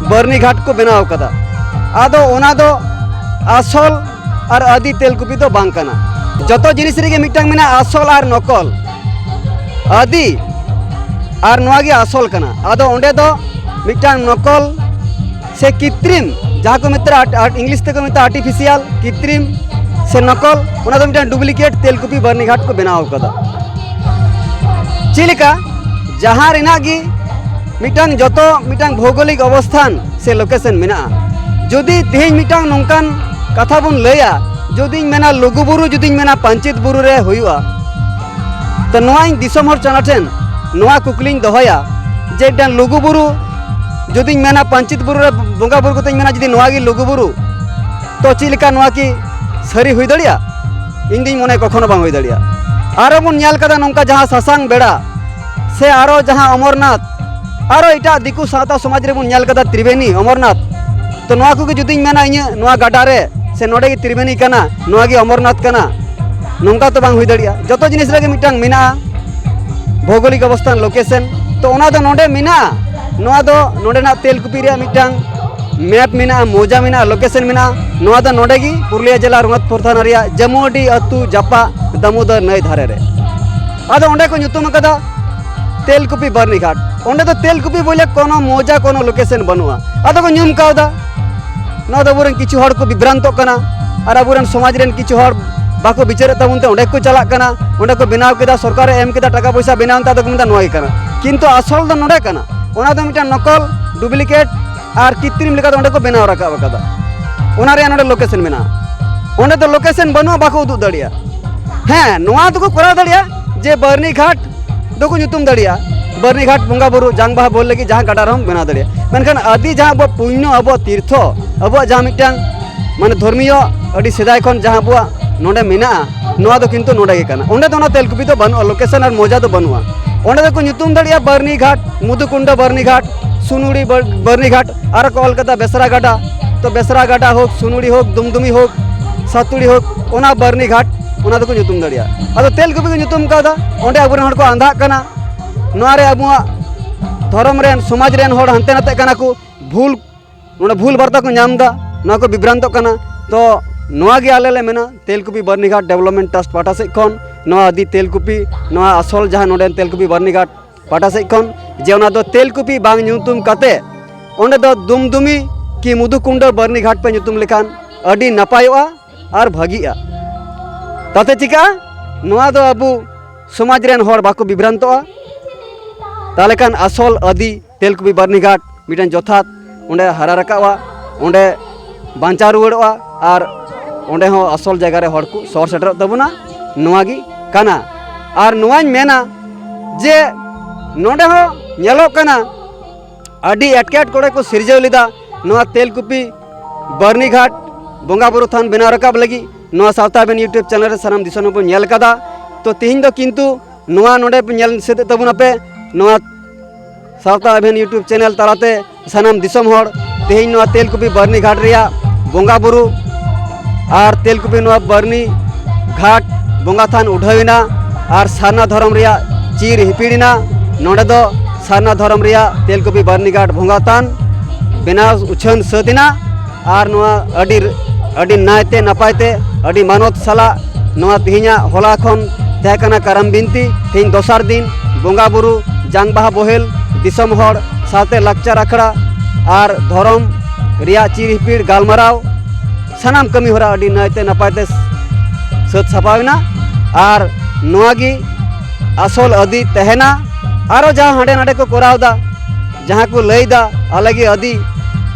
बरनी घाट को बनाव कदा। आदो ओना दो आसल और आदि तेलकुपी दो बांग कना। जतो जिनिस रेगे मिटांग मेना आसल और नकल आदि और नोआ गी आसल कना। आदो ओंडे दो मिटांग नकल से कृत्रिम जहाँ को मित्र इंग्लिश तक मित्र आर्टिफिशियल कृत्रिम से नकल ओना दो मिटांग डुप्लीकेट तेलकुपी बरनी घाट को बनाव कदा। चिलिका जहाँ रेना गी मिटांग जतो मिटांग भौगोलिक अवस्थान से लोकेशन मेना जुदी तेज मिटांग नौकान कथा बन लैया जुदी मेना लुगुबुरु जुदी मेना पंचित बुरु रे हुआ तो नोआई दिसम हर चना ठेन नोआ कुकलिंग दोहया जे डान लुगुबुरु जुदी मेना पंचित बुरु रे बोंगा बुरु को मेना जुदी नोआ गी लुगुबुरु तो चिलिका नोआ की सरी हुई दड़िया इन दिन मने कखनो बांग हुई दड़िया आरो बन न्याल कदा नौका जहाँ सासांग बेड़ा से आरो जहाँ अमरनाथ आरो इटा दिकु सावता समाज रे बन न्याल कदा त्रिवेणी अमरनाथ तो नोआ को जुदी मेना इन नोआ गाडा रे से नोडे की त्रिवेणी कना नोआ गी अमरनाथ कना नौका तो बांग हुई दड़िया जतो जिनिस रे मिटांग मेना भौगोलिक अवस्थान लोकेशन तो ओना दो नोडे मेना नोआ दो नोडे ना तेलकुपी रे मिटांग मैप मेना मोजा मेना लोकेशन मेना नोआ दो नोडे गी पुरुलिया जिला रंगतपुर थाना रिया जमुआडी अतु जापा दामोदर नई धारे रे आदो ओंडे को nyutum कदा तेलकुपी बर्नी घाट ओंडे तो तेलकुपी बोले कोनो मोजा कोनो लोकेशन बनुआ आदो को ᱧᱩᱢ कावदा नोआ दो बुरन किछु हर को विभ्रांतो कना आर अबुरन समाज रेन किछु हर बाको बिचारे तबुनते ओंडे को चला कना ओंडे को बनाव केदा सरकार एम केदा टाका पैसा बनाव ता दो को नोआ गे कना किंतु असल दो नोडे कना ओना दो मिटा नकल डुप्लीकेट और कृत्रिम लेका ओंडे को बनाव रखा कदा ओना रे नोडे लोकेशन मेना ओंडे तो लोकेशन बनुआ बाको उदु दड़िया हाँ नोआ तो को करा दड़िया जे बर्नी घाट दो को nyutum दड़िया बर्नी घाट बोंगा बुरु जांग बाहा बोल लगी जहाँ गाडा रहम बना दड़िया मेनखान आदि जहाँ अब पुण्य अब तीर्थ अब जहाँ मिटांग माने धर्मीय अड़ी सेदाय खन जहाँ अब नोडे मेना नोआ दो किंतु नोडे गे कना ओंडे तो तेलकुपी तो बनुआ लोकेशन और मोजा तो बनुआ ओंडे तो को nyutum दड़िया बर्नी घाट मुदुकुंड बर्नी घाट सुनुड़ी बर्नी घाट और को अलकता बेसरा गाडा तो बेसरा गाडा हो सुनुड़ी हो दुमदुमी हो सातुड़ी हो ओना बर्नी घाट ओना तो nyutum दड़िया अदो तेलकुपी को nyutum कादा ओंडे अबुरन हर को आंधा कना नोआ रे अबुआ धर्म रेन समाज रेन हर हंते नाते कना को भूल नोडे भूल वार्ता को नामदा नोआ को विभ्रांतो कना तो नोआ गे आले ले मेना तेलकुपी बर्नी घाट डेवलपमेंट ट्रस्ट पाटा से खन नोआ आदि तेलकुपी नोआ असल जहाँ नोडे तेलकुपी बर्नी घाट पाटा से खन जे ओना दो तेलकुपी बांग nyutum काते ओंडे दो दुमदुमी कि मुदुकुंड बर्नी घाट पे nyutum लेखान अडी नापायोआ और भागिया ताते चिका नोआ दो अबु समाज रेन हर बाको विभ्रांतोआ ताले कान असल आदि तेलकुपी बर्नी घाट मिटन जथात ओंडे हरा रकावा ओंडे बांचा रुवाड़ोआ और ओंडे हो असल जगह रे हर को सर सेटर तबुना नोआ गी काना और नोआñ मेना जे नोडे हो नेलो काना अडी एटकेट कोड़े को सिरजेव लिदा नोआ तेलकुपी बर्नी घाट बोंगा बुरु थान बेना रकाब लगी नोआ सावता बेन यूट्यूब चैनल रे सानाम दिसोन बो नेल कदा तो तिहिं दो किंतु नोआ नोडे पे नेल सेते तबुना पे नोआ सावता बेन यूट्यूब चैनल तालाते सानाम दिसोम हर तिहिं नोआ तेलकुपी बर्नी घाट रिया बोंगा बुरु और तेलकुपी नोआ बर्नी घाट बोंगा थान उठाविना और सारना धर्म रिया चीर हिपिड़िना नोडे दो सारना धर्म रिया तेलकुपी बर्नी घाट बोंगा थान बेनाव उछन सदिना और नोआ अडी नायते नपायते अडी मानत साला नोआ तिहिङा होला खन तहकना करम बिनती तिहिङ दोसार दिन बोंगा बुरु जांग बाहा बोहेल दिसम हर साथे लाकचार आखड़ा और धर्म रिया चीर हिपिड़ गालमाराव सानाम कमी होरा अडी नायते नपायते सत सापाविना और नोआ गी असल आदि तहना आरो जहाँ हांडे नाडे को कोरावदा जहाँ को लैदा अलगे आदि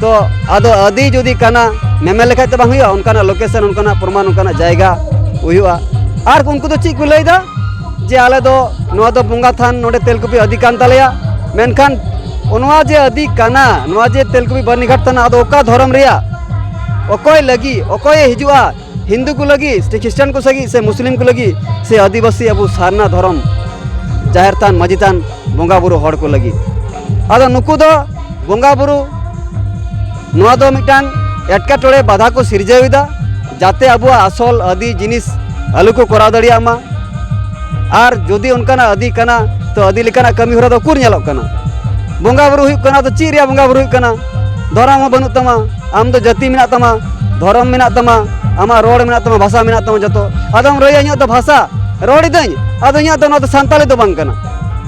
तो आदो आदि जुदी काना मेमे लेखाय तो बांग हुआ उनकाना लोकेशन उनकाना प्रमाण उनकाना जायगा हुआ और उनको तो चीज को लैदा जे आले दो नोआ दो बोंगा थान नोडे तेलकुपी आदि कान तालेया मेनखान ओनवा जे आदि काना नोआ जे तेलकुपी बर्नी घाट थाना आदो ओका धर्म रिया ओकोय लगी ओकोय हिजुआ हिंदू को लगी से ख्रिस्टान को सगी से मुस्लिम को लगी से आदिवासी अबु सारना धर्म जाहिर थान माजी थान बोंगा बुरु हर को लगी आदो नुकु दो बोंगा बुरु नोआ दो मिटांग एटकेटोड़े बाधा को सिरजेविदा जाते अबुआ असल आदि जिनिस आलू को कोराव दड़िया मा और जदि उनकाना आदि काना तो आदि लेकाना कमी होरा दो कुर नेलोग काना बोंगा बुरु हुयुग काना तो चीर रिया बोंगा बुरु हुयुग काना धर्म बनु तमा आम दो जाति मेना तमा धर्म मेना तमा आमा रोड मेना तमा भाषा मेना तमा जतो आदम रोया इᱧ तो भाषा रोड दई आदो इᱧ तो न तो संताली दो बांग काना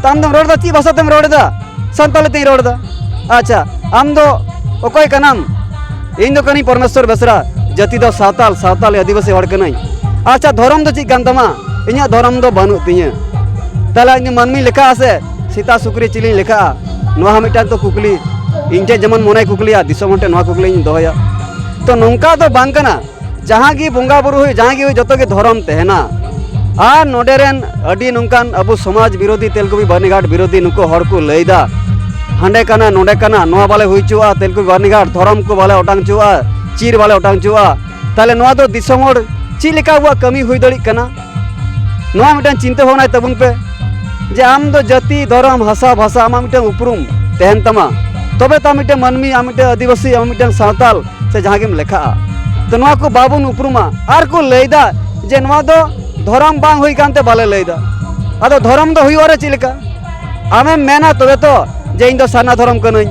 ताम दम रोड दा ची भाषा तेम रोड दा संताली ते रोड दा अच्छा आम दो ओकोय कानाम इन दो कनी परमेश्वर बेसरा जाति दो सावताल सावताल आदिवासी हड़ कनाई अच्छा धर्म दो ची कान तमा इᱧ धर्म दो बानु तिᱧ ताला इन मानमी लेखा आसे सीता सुक्री चिली लेखा नोआ मिटान तो कुकली इन जे जमन मोने कुकलिया दिसम हटे नोआ कुकली दोहया तो नौका तो बांग कना जहाँ की बोंगा बुरु हुई जहाँ की हुई जो के धर्म तहना और नोडेरेन अडी नौकान अब समाज विरोधी तेलकुपी बर्नीघाट विरोधी नुको हर को लैदा हांडे कना नोडे कना नोआ बाले हुई चुआ तेलकुपी बर्नीघाट धर्म को बाले ओटांग चुआ चीर बाले ओटांग चुआ ताले नोआ दो दिसम हर ची लेका हुआ कमी हुई दड़ी कना नोआ मिटान चिंता भावना तबुन पे जे आम दो जाति धर्म भाषा भाषा आमा मिटान उपरुम तहन तमा तबे ता मिटे मानमी आम मिटे आदिवासी आम मिटे सावताल से जहाँ गेम लेखा तो नोआ को बाबुन उपरुमा आर को लैदा जे नोआ दो धर्म बांग हुई कांते बाले लैदा आदो धर्म दो हुई ओरे चिलका आमे मेना तबे तो जे इन दो साना धर्म कनई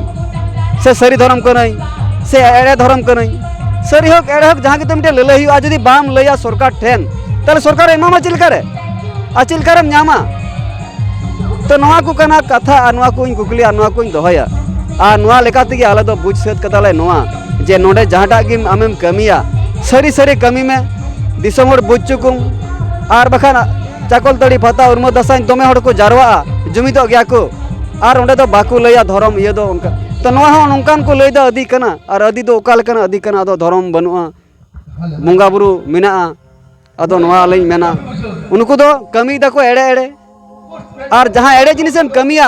से सरी धर्म कनई से एड़े धर्म कनई सरी होक एड़े होक जहाँ के तो मिटे लले हुई आज यदि बाम लैया सरकार ठेन ताले सरकार एमामा चिलका रे आ चिलका रेम न्यामा तो नोआ को कना कथा आ नोआ को इन कुकली आ नोआ को इन दोहया आ नोआ लेका तेगे आले दो बुझ सेत कताले नोआ जे नोडे जहाँटा कि आमेम कमिया सरी सरी कमी में दिसम हर बुझ चुकुम आर बखान चाकलतड़ी फता उर्म दसाइन दमे हर को जारवा जुमिदो गया को आर ओंडे दो बाकू लैया धर्म ये दो उनका तो नोआ हो नोंकान को लैदा अदी कना आर अदी दो ओका लेकना अदी कना दो धर्म बनुआ बोंगा बुरु मेना अदो नोआ लई मेना उनको दो कमी दको एड़े एड़े और जहाँ एड़े जिनिसम कमिया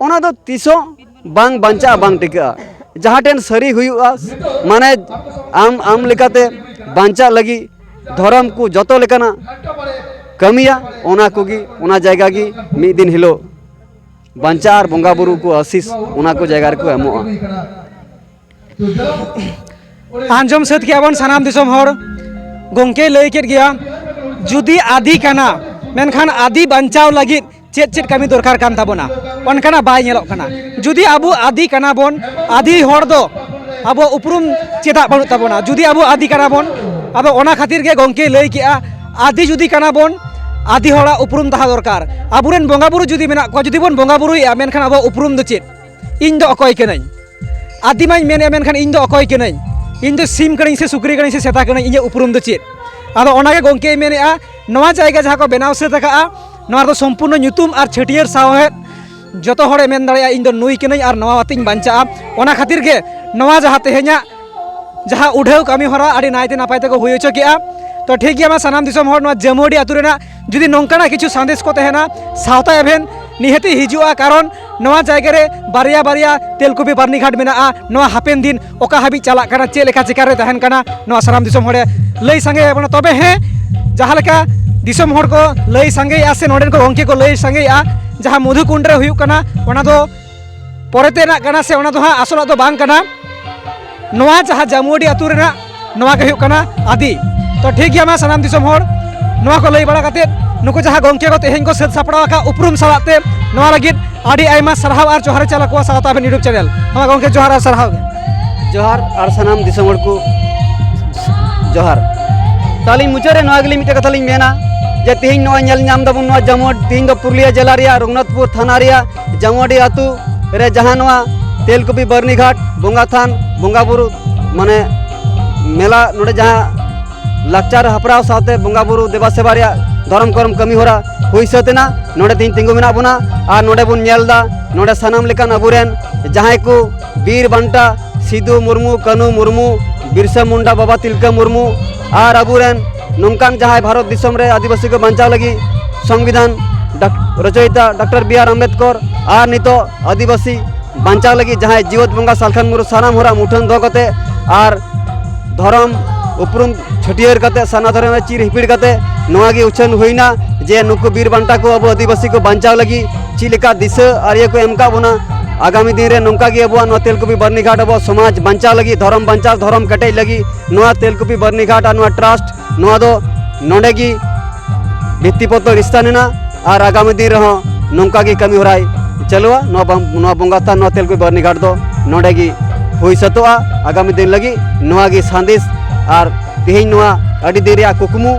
ओना दो तीसो बांग बांचा बांग टिका जहाँ टेन सरी हुआ माने आम आम लेकाते बांचा लगी धर्म को जतो लेकाना कमिया ओना कोगी ओना जायगा की मिद दिन हिलो बांचा और बोंगा बुरु को आशीष ओना को जायगा को एमोआ आंजम सत के बन सानाम दिसम हर गोंके लई केट गया जुदी आदि काना मेनखान आदि बांचाव लगी चेत चेत कमी दरकार कान ताबोना ओनकाना बाय नेलोक काना जुदी आबो आदि काना बोन आदि हर दो आबो उपरुम चेदा बानु ताबोना जुदी आबो आदि काना बोन आबो ओना खातिर के गोंके लई किया आदि जुदी काना बोन आदि हरा उपरुम तहा दरकार आबुरेन बोंगा बुरु जुदी मेना को जुदी बोन बोंगा बुरु या मेनखान आबो उपरुम दो चेत इन दो अकय केनाई आदि माई मेने मेनखान इन दो अकय केनाई इन दो सिम कनाई से सुक्री कनाई से सेता कनाई इन उपरुम दो चेत आदो ओनागे गोंके मेनेआ नवा जायगा जहाँ को बनाव से तका नवा तो संपूर्ण ᱧᱩᱛᱩᱢ और छटियर सावहे जतो हड़े मेन दाड़े इन दो नुई केनाई और नवा वातिन बांचा ओना खातिर के नवा जहाँ तेहे냐 जहाँ उठाव कमी हरा आड़ी नायते नापायते को हुई चुकिया तो ठीक गया सानाम दिसम हर नवा जमुडी आतु रेना जुदी नोंकाना किछु संदेश को तेहेना सावता एभेन निहती हिजुआ कारण नवा जायगा रे बारिया बारिया तेलकुपी बर्नीघाट मेना नवा हापेन दिन ओका हाबी चला काना चे लेखा चिकार रे तहन काना नवा सानाम दिसम हड़े लई संगे बना तबे हे जहाँ लेका दिसम हर को लई संगे से नोडेन को गोंके को लई संगे जहाँ मधुकुंड रे हुयुक काना ओना दो परेते ना काना से ओना दो हाँ आसला दो बांग काना नवा जहाँ जमुडी आतु रेना नवा के हुयुक काना आदि तो ठीक गया मा सानाम दिसम हर नवा को लई बड़ा काते नुको जहाँ गोंके को तेहेन को सेद सापड़ा का उपरुम सालाते नवा लगित आडी आयमा सरहाव और जोहार चला को सावता बे यूट्यूब चैनल हमा गोंके जोहार और सरहाव जोहार और सानाम दिसम हर को जोहार ताली मुचारे नवा गली मिटे कथा लिंग मेना जे तेहिं नवा नेल नाम दबुन नवा जमुड तेहिं दो पुरुलिया जिला रिया रघुनाथपुर थाना रिया जमुडी आतु रे जहाँ नवा तेलकुपी बर्नीघाट बोंगा थान बोंगा बुरु माने मेला नोडे जहाँ लाचार हपराव साथे बोंगा बुरु देवा सेवा रिया धर्म करम कमी होरा हुई सतेना नोडे तेहिं तिंगु मेना बुना आ नोडे बुन नेलदा नोडे सानाम लेकान अबुरेन जहाँ को बीर बांटा सिदु मुर्मू कानू मुर्मू बिरसा मुंडा बाबा तिलका मुर्मू और अबुरेन नौकान जहाँ भारत दिसम रे आदिवासी को बांचाव लगी संविधान रचयिता डॉक्टर बी आर अम्बेडकर और नितो आदिवासी बांचाव लगी जहाँ जीवत बंगा सालखान मुरु सानाम होरा मुठन दो कते और धर्म उपरुम छटियर कते साना धर्म चिर हिपिड़ कते नवा गे उछन हुईना जे नुकु बीर बांटा को अब आदिवासी को बांचाव लगी चिलिका दिशा और ये को एमका बोना आगामी दिन रे नौका गे अब तेलकुपी बर्नीघाट अब समाज बांचाव लगी धर्म बांचाव धर्म कटेज लगी नवा तेलकुपी बर्नीघाट और ट्रस्ट नवा दो नोडे की भित्तिपत्र स्थानेना और आगामी दिन रहो नौका की कमी होराय चलुआ नवा बोंगा था नवा तेलकुपी बर्नीघाट दो नोडे की हुई सतोआ आगामी दिन लगी नवा की संदेश और तेहिं नवा अड़ी दिन रे कुकमु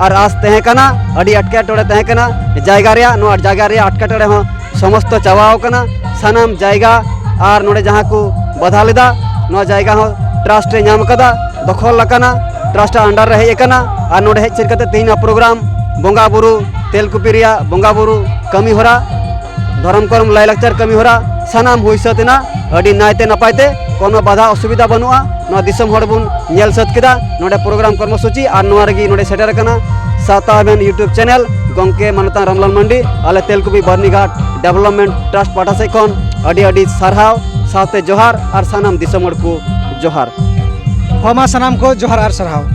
और आस तहे कना अड़ी अटकेटोड़े तहे कना जायगा रे नवा जायगा रे अटकेटोड़े हो समस्त चावाओ कना सानाम जायगा और नोडे जहाँ को बधा लेदा नवा जायगा हो ट्रस्ट रे नाम कदा दखल लकाना ट्रस्ट अंडर रे हेज कना और नोडे हेज चेर कते तेहिं प्रोग्राम बोंगा बुरु तेलकुपी रिया बोंगा बुरु कमी होरा धर्म करम लाय लाचार कमी होरा सानाम हुई सतना अड़ी नायते नपायते कोनो बाधा असुविधा बनुआ नोआ दिसम हड़ बुन नेल सत केदा नोडे प्रोग्राम कर्मसूची और नोआ रगी नोडे सेटर कना सावता अभियान यूट्यूब चैनल गंके मानता रामलाल मंडी आले तेलकुपी बर्नीघाट डेवलपमेंट ट्रस्ट पाठा से खन अड़ी अड़ी सारहाव सावते जोहार और सानाम दिसम हड़ को जोहार हमा सनाम को जोहार और सरहाव।